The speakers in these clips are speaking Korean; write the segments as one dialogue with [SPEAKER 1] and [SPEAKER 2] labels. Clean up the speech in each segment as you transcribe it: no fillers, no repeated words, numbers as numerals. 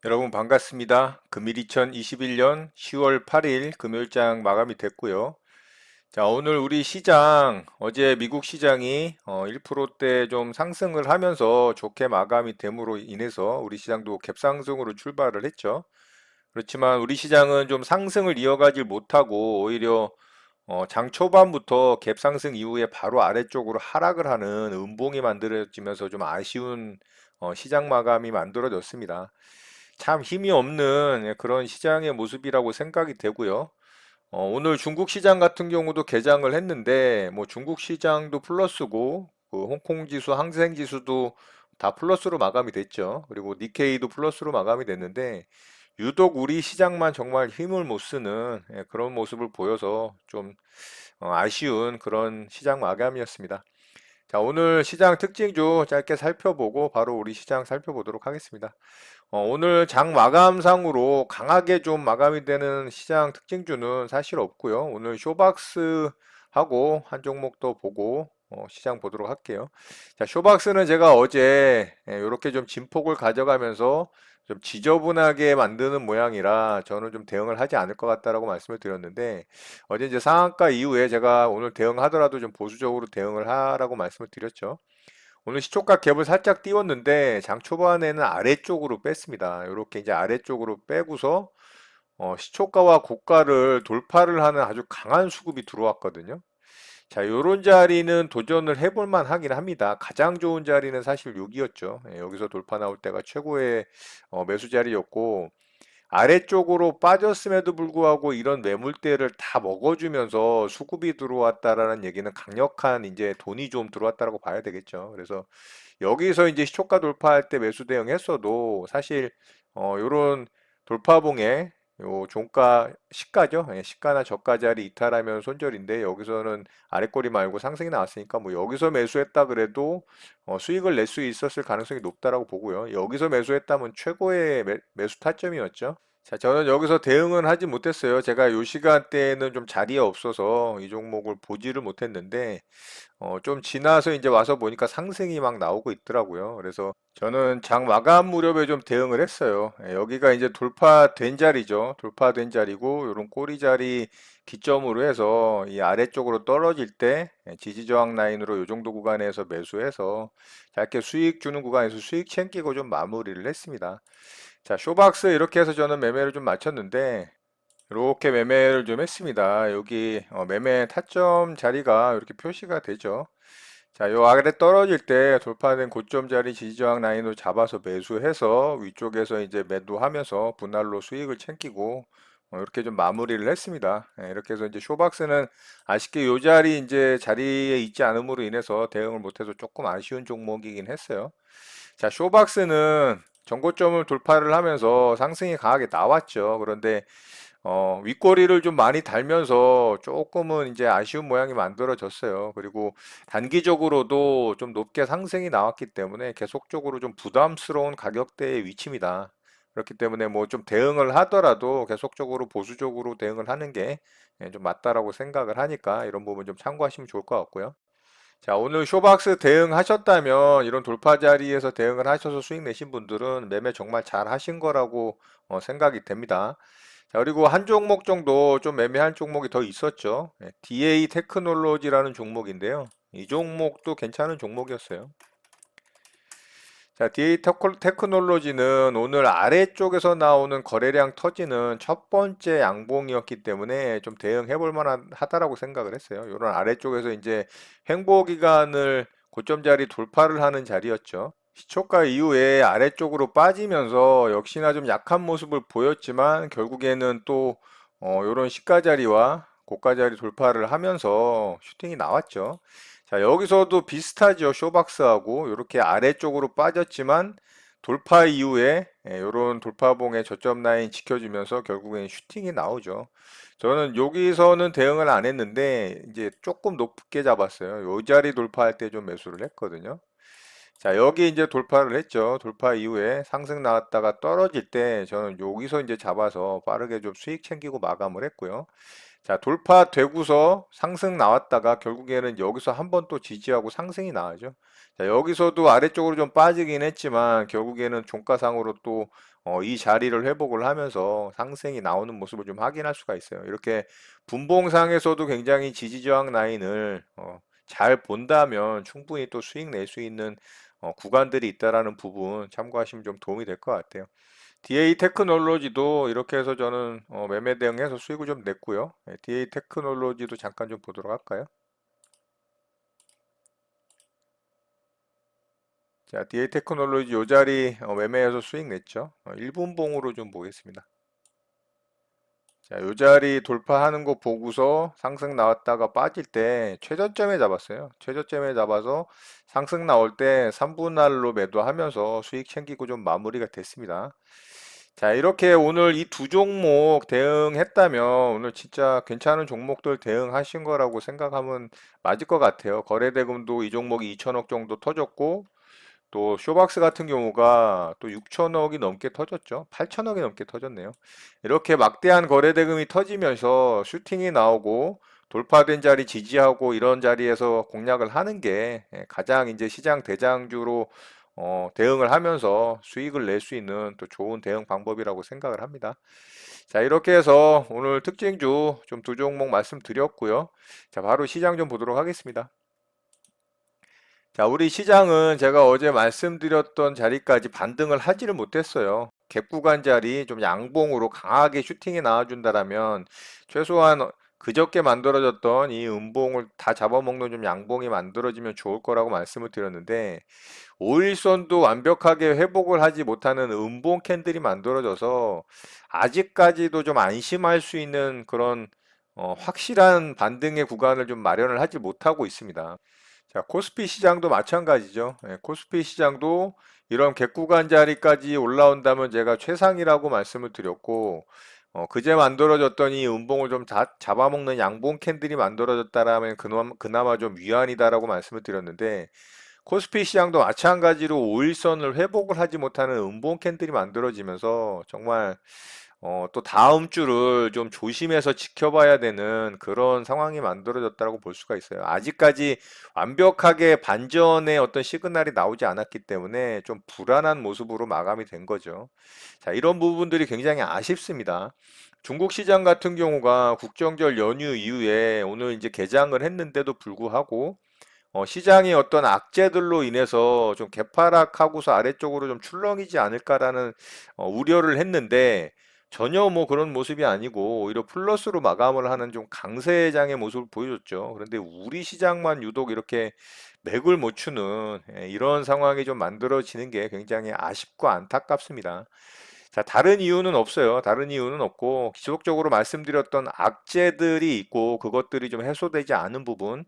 [SPEAKER 1] 여러분 반갑습니다. 금일 2021년 10월 8일 금요일장 마감이 됐고요. 자, 오늘 우리 시장 어제 미국 시장이 1%대 좀 상승을 하면서 좋게 마감이 됨으로 인해서 우리 시장도 갭상승으로 출발을 했죠. 그렇지만 우리 시장은 좀 상승을 이어가질 못하고 오히려 장 초반부터 갭상승 이후에 바로 아래쪽으로 하락을 하는 음봉이 만들어지면서 좀 아쉬운 시장 마감이 만들어졌습니다. 참 힘이 없는 그런 시장의 모습이라고 생각이 되고요. 오늘 중국 시장 같은 경우도 개장을 했는데, 뭐 중국 시장도 플러스고, 그 홍콩 지수, 항생 지수도 다 플러스로 마감이 됐죠. 그리고 니케이도 플러스로 마감이 됐는데, 유독 우리 시장만 정말 힘을 못 쓰는 그런 모습을 보여서 좀 아쉬운 그런 시장 마감이었습니다. 자, 오늘 시장 특징주 짧게 살펴보고 바로 우리 시장 살펴보도록 하겠습니다. 오늘 장 마감상으로 강하게 좀 마감이 되는 시장 특징주는 사실 없고요. 오늘 쇼박스 하고 한 종목 더 보고 시장 보도록 할게요. 자, 쇼박스는 제가 어제 이렇게 좀 진폭을 가져가면서 좀 지저분하게 만드는 모양이라 저는 좀 대응을 하지 않을 것 같다라고 말씀을 드렸는데 어제 이제 상한가 이후에 제가 오늘 대응하더라도 좀 보수적으로 대응을 하라고 말씀을 드렸죠. 오늘 시초가 갭을 살짝 띄웠는데 장 초반에는 아래쪽으로 뺐습니다. 이렇게 이제 아래쪽으로 빼고서 시초가와 고가를 돌파를 하는 아주 강한 수급이 들어왔거든요. 자, 요런 자리는 도전을 해볼 만 하긴 합니다. 가장 좋은 자리는 사실 여기였죠. 여기서 돌파 나올 때가 최고의 매수 자리였고 아래쪽으로 빠졌음에도 불구하고 이런 매물대를 다 먹어주면서 수급이 들어왔다라는 얘기는 강력한 이제 돈이 좀 들어왔다라고 봐야 되겠죠. 그래서 여기서 이제 시초가 돌파할 때 매수 대응했어도 사실 요런 돌파봉에 요 종가 시가죠. 예, 시가나 저가 자리 이탈하면 손절인데 여기서는 아래꼬리 말고 상승이 나왔으니까 뭐 여기서 매수했다 그래도 수익을 낼 수 있었을 가능성이 높다라고 보고요. 여기서 매수했다면 최고의 매수 타점이었죠. 자, 저는 여기서 대응은 하지 못했어요. 제가 요 시간대에는 좀 자리에 없어서 이 종목을 보지를 못했는데 좀 지나서 이제 와서 보니까 상승이 막 나오고 있더라고요. 그래서 저는 장 마감 무렵에 좀 대응을 했어요. 여기가 이제 돌파된 자리죠. 돌파된 자리고, 요런 꼬리 자리 기점으로 해서 이 아래쪽으로 떨어질 때 지지 저항 라인으로 요 정도 구간에서 매수해서 짧게 수익 주는 구간에서 수익 챙기고 좀 마무리를 했습니다. 자, 쇼박스 이렇게 해서 저는 매매를 좀 마쳤는데, 이렇게 매매를 좀 했습니다. 여기 매매 타점 자리가 이렇게 표시가 되죠. 자, 요 아래 떨어질 때 돌파된 고점 자리 지지저항 라인으로 잡아서 매수해서 위쪽에서 이제 매도하면서 분할로 수익을 챙기고 이렇게 좀 마무리를 했습니다. 이렇게 해서 이제 쇼박스는 아쉽게 요 자리 이제 자리에 있지 않음으로 인해서 대응을 못해서 조금 아쉬운 종목이긴 했어요. 자, 쇼박스는 전고점을 돌파를 하면서 상승이 강하게 나왔죠. 그런데 윗꼬리를 좀 많이 달면서 조금은 이제 아쉬운 모양이 만들어졌어요. 그리고 단기적으로도 좀 높게 상승이 나왔기 때문에 계속적으로 좀 부담스러운 가격대의 위치입니다. 그렇기 때문에 뭐 좀 대응을 하더라도 계속적으로 보수적으로 대응을 하는 게 좀 맞다라고 생각을 하니까 이런 부분 좀 참고하시면 좋을 것 같고요. 자, 오늘 쇼박스 대응하셨다면 이런 돌파 자리에서 대응을 하셔서 수익 내신 분들은 매매 정말 잘 하신 거라고 생각이 됩니다. 자, 그리고 한 종목 정도 좀 매매한 종목이 더 있었죠. DA 테크놀로지라는 종목인데요. 이 종목도 괜찮은 종목이었어요. 자, DA 테크놀로지는 오늘 아래쪽에서 나오는 거래량 터지는 첫 번째 양봉이었기 때문에 좀 대응해 볼 만하다라고 생각을 했어요. 이런 아래쪽에서 이제 횡보 기간을 고점 자리 돌파를 하는 자리였죠. 시초가 이후에 아래쪽으로 빠지면서 역시나 좀 약한 모습을 보였지만 결국에는 또 이런 시가 자리와 고가 자리 돌파를 하면서 슈팅이 나왔죠. 자, 여기서도 비슷하죠. 쇼박스하고 이렇게 아래쪽으로 빠졌지만 돌파 이후에 이런 돌파봉의 저점 라인 지켜주면서 결국엔 슈팅이 나오죠. 저는 여기서는 대응을 안 했는데 이제 조금 높게 잡았어요. 이 자리 돌파할 때 좀 매수를 했거든요. 자, 여기 이제 돌파를 했죠. 돌파 이후에 상승 나왔다가 떨어질 때 저는 여기서 이제 잡아서 빠르게 좀 수익 챙기고 마감을 했고요. 자, 돌파되고서 상승 나왔다가 결국에는 여기서 한번 또 지지하고 상승이 나와죠. 자, 여기서도 아래쪽으로 좀 빠지긴 했지만 결국에는 종가상으로 또 이 자리를 회복을 하면서 상승이 나오는 모습을 좀 확인할 수가 있어요. 이렇게 분봉상에서도 굉장히 지지저항 라인을 잘 본다면 충분히 또 수익 낼 수 있는 구간들이 있다라는 부분 참고하시면 좀 도움이 될 것 같아요. DA 테크놀로지도 이렇게 해서 저는 매매 대응해서 수익을 좀 냈고요. DA 테크놀로지도 잠깐 좀 보도록 할까요? 자, DA 테크놀로지 요 자리 매매해서 수익 냈죠. 1분봉으로 좀 보겠습니다. 자, 요 자리 돌파하는 거 보고서 상승 나왔다가 빠질 때 최저점에 잡았어요. 최저점에 잡아서 상승 나올 때 3분할로 매도하면서 수익 챙기고 좀 마무리가 됐습니다. 자, 이렇게 오늘 이 두 종목 대응했다면 오늘 진짜 괜찮은 종목들 대응하신 거라고 생각하면 맞을 것 같아요. 거래대금도 이 종목이 2천억 정도 터졌고 또 쇼박스 같은 경우가 또 6천억이 넘게 터졌죠. 8천억이 넘게 터졌네요. 이렇게 막대한 거래대금이 터지면서 슈팅이 나오고 돌파된 자리 지지하고 이런 자리에서 공략을 하는 게 가장 이제 시장 대장주로 대응을 하면서 수익을 낼 수 있는 또 좋은 대응 방법이라고 생각을 합니다. 자, 이렇게 해서 오늘 특징주 좀 두 종목 말씀드렸고요. 자, 바로 시장 좀 보도록 하겠습니다. 자, 우리 시장은 제가 어제 말씀드렸던 자리까지 반등을 하지를 못했어요. 갭 구간 자리 좀 양봉으로 강하게 슈팅이 나와준다라면 최소한 그저께 만들어졌던 이 음봉을 다 잡아먹는 좀 양봉이 만들어지면 좋을 거라고 말씀을 드렸는데 5일선도 완벽하게 회복을 하지 못하는 음봉 캔들이 만들어져서 아직까지도 좀 안심할 수 있는 그런 확실한 반등의 구간을 좀 마련을 하지 못하고 있습니다. 자, 코스피 시장도 마찬가지죠. 코스피 시장도 이런 객구간 자리까지 올라온다면 제가 최상이라고 말씀을 드렸고, 그제 만들어졌던 이 음봉을 좀 잡아먹는 양봉 캔들이 만들어졌다라면 그나마 좀 위안이다라고 말씀을 드렸는데, 코스피 시장도 마찬가지로 5일선을 회복을 하지 못하는 음봉 캔들이 만들어지면서 정말 또 다음 주를 좀 조심해서 지켜봐야 되는 그런 상황이 만들어졌다고 볼 수가 있어요. 아직까지 완벽하게 반전의 어떤 시그널이 나오지 않았기 때문에 좀 불안한 모습으로 마감이 된 거죠. 자, 이런 부분들이 굉장히 아쉽습니다. 중국 시장 같은 경우가 국정절 연휴 이후에 오늘 이제 개장을 했는데도 불구하고 시장이 어떤 악재들로 인해서 좀 개파락하고서 아래쪽으로 좀 출렁이지 않을까라는 우려를 했는데 전혀 뭐 그런 모습이 아니고 오히려 플러스로 마감을 하는 좀 강세장의 모습을 보여줬죠. 그런데 우리 시장만 유독 이렇게 맥을 못 추는 이런 상황이 좀 만들어지는 게 굉장히 아쉽고 안타깝습니다. 자, 다른 이유는 없어요. 다른 이유는 없고 지속적으로 말씀드렸던 악재들이 있고 그것들이 좀 해소되지 않은 부분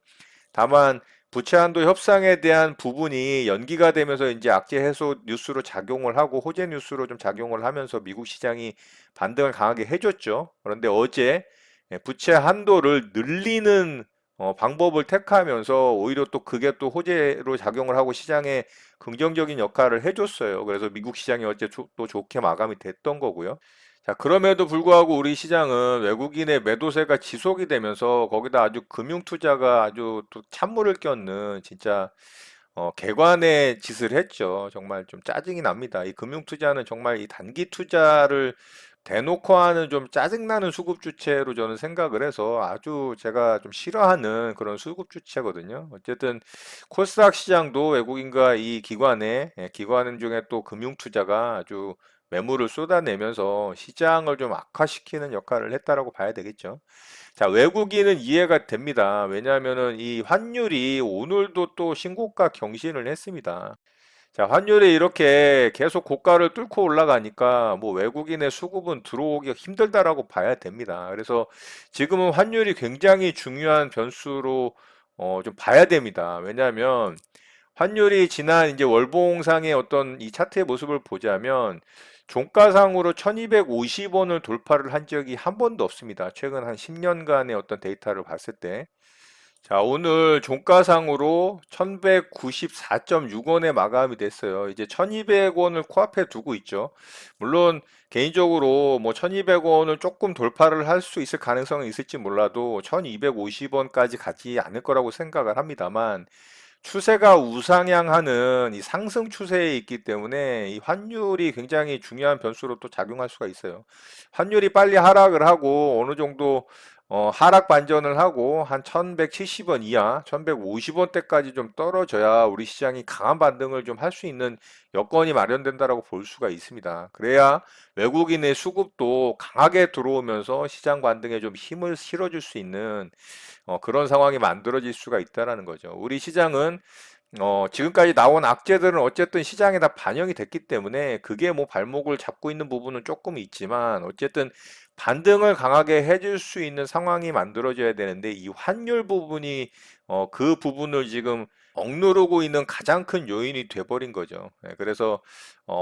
[SPEAKER 1] 다만 부채 한도 협상에 대한 부분이 연기가 되면서 이제 악재 해소 뉴스로 작용을 하고 호재 뉴스로 좀 작용을 하면서 미국 시장이 반등을 강하게 해줬죠. 그런데 어제 부채 한도를 늘리는 방법을 택하면서 오히려 또 그게 또 호재로 작용을 하고 시장에 긍정적인 역할을 해줬어요. 그래서 미국 시장이 어제 또 좋게 마감이 됐던 거고요. 자, 그럼에도 불구하고 우리 시장은 외국인의 매도세가 지속이 되면서 거기다 아주 금융 투자가 아주 또 찬물을 끼얹는 진짜 개관의 짓을 했죠. 정말 좀 짜증이 납니다. 이 금융 투자는 정말 이 단기 투자를 대놓고 하는 좀 짜증나는 수급 주체로 저는 생각을 해서 아주 제가 좀 싫어하는 그런 수급 주체거든요. 어쨌든 코스닥 시장도 외국인과 이 기관 중에 또 금융 투자가 아주 매물을 쏟아내면서 시장을 좀 악화시키는 역할을 했다라고 봐야 되겠죠. 자, 외국인은 이해가 됩니다. 왜냐하면은 이 환율이 오늘도 또 신고가 경신을 했습니다. 자, 환율이 이렇게 계속 고가를 뚫고 올라가니까 뭐 외국인의 수급은 들어오기가 힘들다라고 봐야 됩니다. 그래서 지금은 환율이 굉장히 중요한 변수로 좀 봐야 됩니다. 왜냐하면 환율이 지난 이제 월봉상의 어떤 이 차트의 모습을 보자면 종가상으로 1250원을 돌파를 한 적이 한 번도 없습니다. 최근 한 10년간의 어떤 데이터를 봤을 때. 자, 오늘 종가상으로 1194.6원에 마감이 됐어요. 이제 1200원을 코앞에 두고 있죠. 물론 개인적으로 뭐 1200원을 조금 돌파를 할 수 있을 가능성은 있을지 몰라도 1250원까지 가지 않을 거라고 생각을 합니다만 추세가 우상향하는 이 상승 추세에 있기 때문에 이 환율이 굉장히 중요한 변수로 또 작용할 수가 있어요. 환율이 빨리 하락을 하고 어느 정도 하락 반전을 하고 한 1170원 이하, 1150원대까지 좀 떨어져야 우리 시장이 강한 반등을 좀 할 수 있는 여건이 마련된다라고 볼 수가 있습니다. 그래야 외국인의 수급도 강하게 들어오면서 시장 반등에 좀 힘을 실어줄 수 있는 그런 상황이 만들어질 수가 있다라는 거죠. 우리 시장은 지금까지 나온 악재들은 어쨌든 시장에 다 반영이 됐기 때문에 그게 뭐 발목을 잡고 있는 부분은 조금 있지만 어쨌든 반등을 강하게 해줄 수 있는 상황이 만들어져야 되는데 이 환율 부분이 그 부분을 지금 억누르고 있는 가장 큰 요인이 돼버린 거죠. 예, 그래서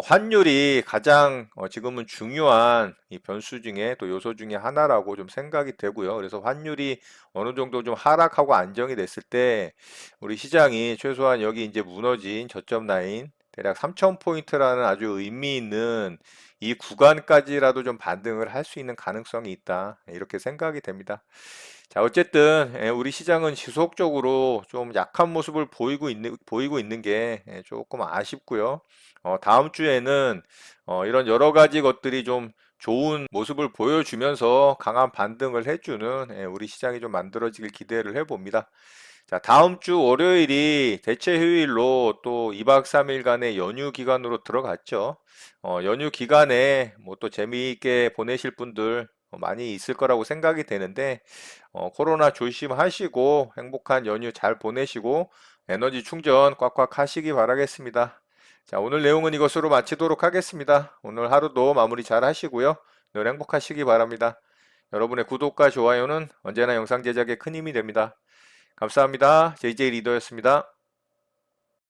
[SPEAKER 1] 환율이 가장 지금은 중요한 이 변수 중에 또 요소 중에 하나라고 좀 생각이 되고요. 그래서 환율이 어느 정도 좀 하락하고 안정이 됐을 때 우리 시장이 최소한 여기 이제 무너진 저점 라인 대략 3,000포인트라는 아주 의미 있는 이 구간까지라도 좀 반등을 할 수 있는 가능성이 있다. 이렇게 생각이 됩니다. 자, 어쨌든 우리 시장은 지속적으로 좀 약한 모습을 보이고 있는 게 조금 아쉽고요. 다음 주에는 이런 여러 가지 것들이 좀 좋은 모습을 보여주면서 강한 반등을 해주는 우리 시장이 좀 만들어지길 기대를 해봅니다. 자, 다음 주 월요일이 대체 휴일로 또 2박 3일간의 연휴 기간으로 들어갔죠. 연휴 기간에 뭐 또 재미있게 보내실 분들 많이 있을 거라고 생각이 되는데, 코로나 조심하시고 행복한 연휴 잘 보내시고 에너지 충전 꽉꽉 하시기 바라겠습니다. 자, 오늘 내용은 이것으로 마치도록 하겠습니다. 오늘 하루도 마무리 잘 하시고요. 늘 행복하시기 바랍니다. 여러분의 구독과 좋아요는 언제나 영상 제작에 큰 힘이 됩니다. 감사합니다. JJ 리더였습니다.